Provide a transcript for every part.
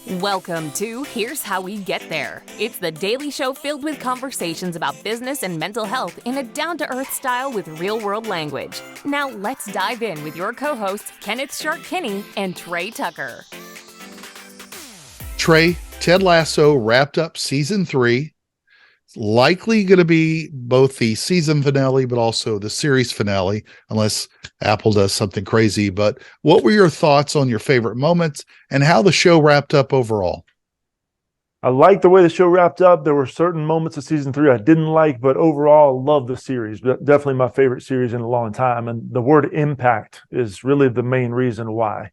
Welcome to Here's How We Get There. It's the daily show filled with conversations about business and mental health in a down-to-earth style with real-world language. Now let's dive in with your co-hosts, Kenneth Shark Kinney and Trey Tucker. Trey, Ted Lasso wrapped up season 3. It's likely going to be both the season finale, but also the series finale, unless Apple does something crazy. But what were your thoughts on your favorite moments and how the show wrapped up overall? I like the way the show wrapped up. There were certain moments of season 3 I didn't like, but overall, love the series. Definitely my favorite series in a long time. And the word impact is really the main reason why.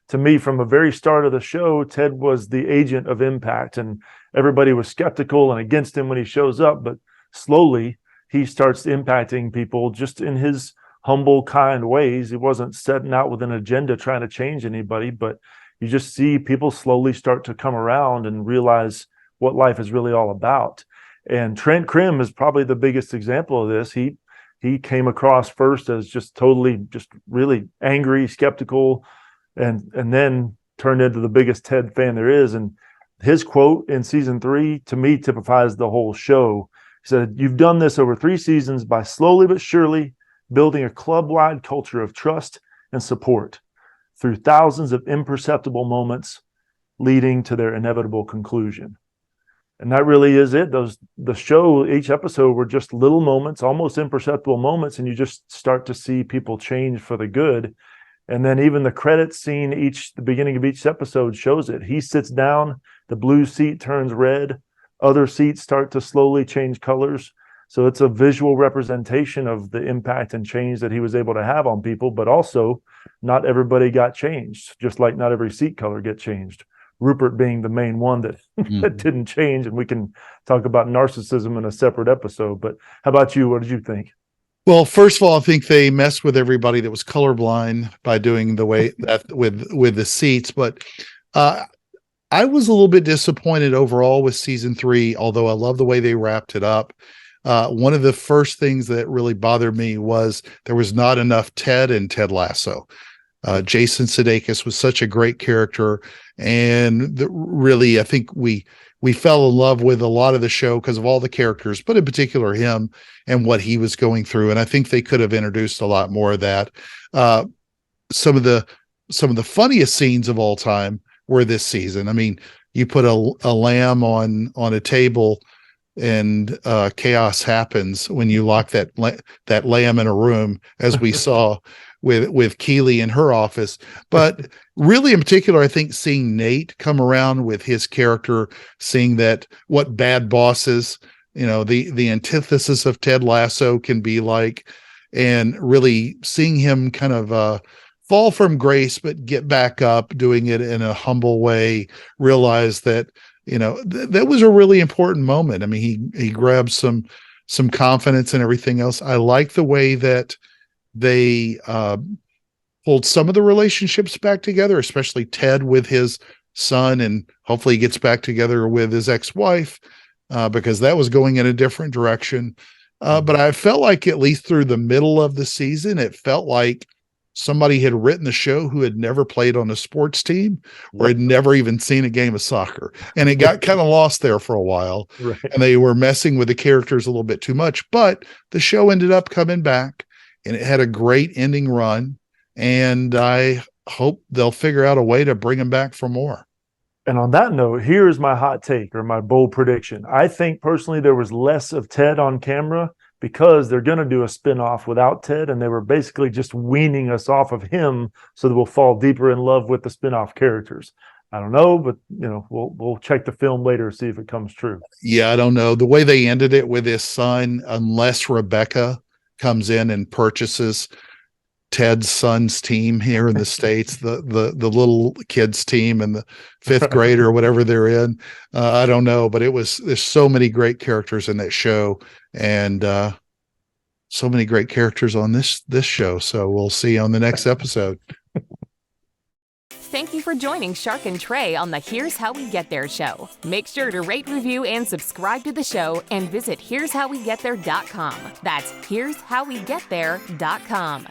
To me, from the very start of the show, Ted was the agent of impact, and everybody was skeptical and against him when he shows up. But slowly, he starts impacting people just in his humble, kind ways. He wasn't setting out with an agenda trying to change anybody, but you just see people slowly start to come around and realize what life is really all about. And Trent Crimm is probably the biggest example of this. He came across first as just really angry, skeptical, and then turned into the biggest Ted fan there is. And his quote in season 3, to me, typifies the whole show. He said, "You've done this over 3 seasons by slowly but surely building a club-wide culture of trust and support through thousands of imperceptible moments leading to their inevitable conclusion." And that really is it. The show, each episode were just little moments, almost imperceptible moments, and you just start to see people change for the good. And then even the credits scene, the beginning of each episode shows it. He sits down, the blue seat turns red, other seats start to slowly change colors. So it's a visual representation of the impact and change that he was able to have on people, but also not everybody got changed, just like not every seat color get changed. Rupert being the main one that, that didn't change, and we can talk about narcissism in a separate episode. But how about you? What did you think? Well, first of all, I think they messed with everybody that was colorblind by doing the way that with the seats. But I was a little bit disappointed overall with season 3, although I love the way they wrapped it up. One of the first things that really bothered me was there was not enough Ted and Ted Lasso. Jason Sudeikis was such a great character, and really, I think we fell in love with a lot of the show because of all the characters, but in particular him and what he was going through. And I think they could have introduced a lot more of that. Some of the funniest scenes of all time were this season. I mean, you put a lamb on a table, and chaos happens when you lock that lamb in a room, as we saw with Keely in her office. But really, in particular, I think seeing Nate come around with his character, seeing that what bad bosses, the antithesis of Ted Lasso can be like, and really seeing him kind of fall from grace, but get back up, doing it in a humble way, realize that, that was a really important moment. I mean, he grabbed some confidence and everything else. I like the way that they pulled some of the relationships back together, especially Ted with his son, and hopefully he gets back together with his ex-wife, because that was going in a different direction. But I felt like at least through the middle of the season, it felt like somebody had written the show who had never played on a sports team or had never even seen a game of soccer. And it got kind of lost there for a while. Right. And they were messing with the characters a little bit too much, but the show ended up coming back, and it had a great ending run. And I hope they'll figure out a way to bring him back for more. And on that note, here's my hot take, or my bold prediction. I think personally there was less of Ted on camera because they're going to do a spinoff without Ted, and they were basically just weaning us off of him so that we'll fall deeper in love with the spinoff characters. I don't know, but we'll check the film later to see if it comes true. Yeah, I don't know. The way they ended it with his son, unless Rebecca comes in and purchases Ted's son's team here in the States, the little kids team and the 5th grade or whatever they're in. I don't know, but there's so many great characters in that show, and so many great characters on this show. So we'll see on the next episode. Thank you for joining Shark and Trey on the Here's How We Get There show. Make sure to rate, review, and subscribe to the show, and visit here'showwegetthere.com. That's here'showwegetthere.com.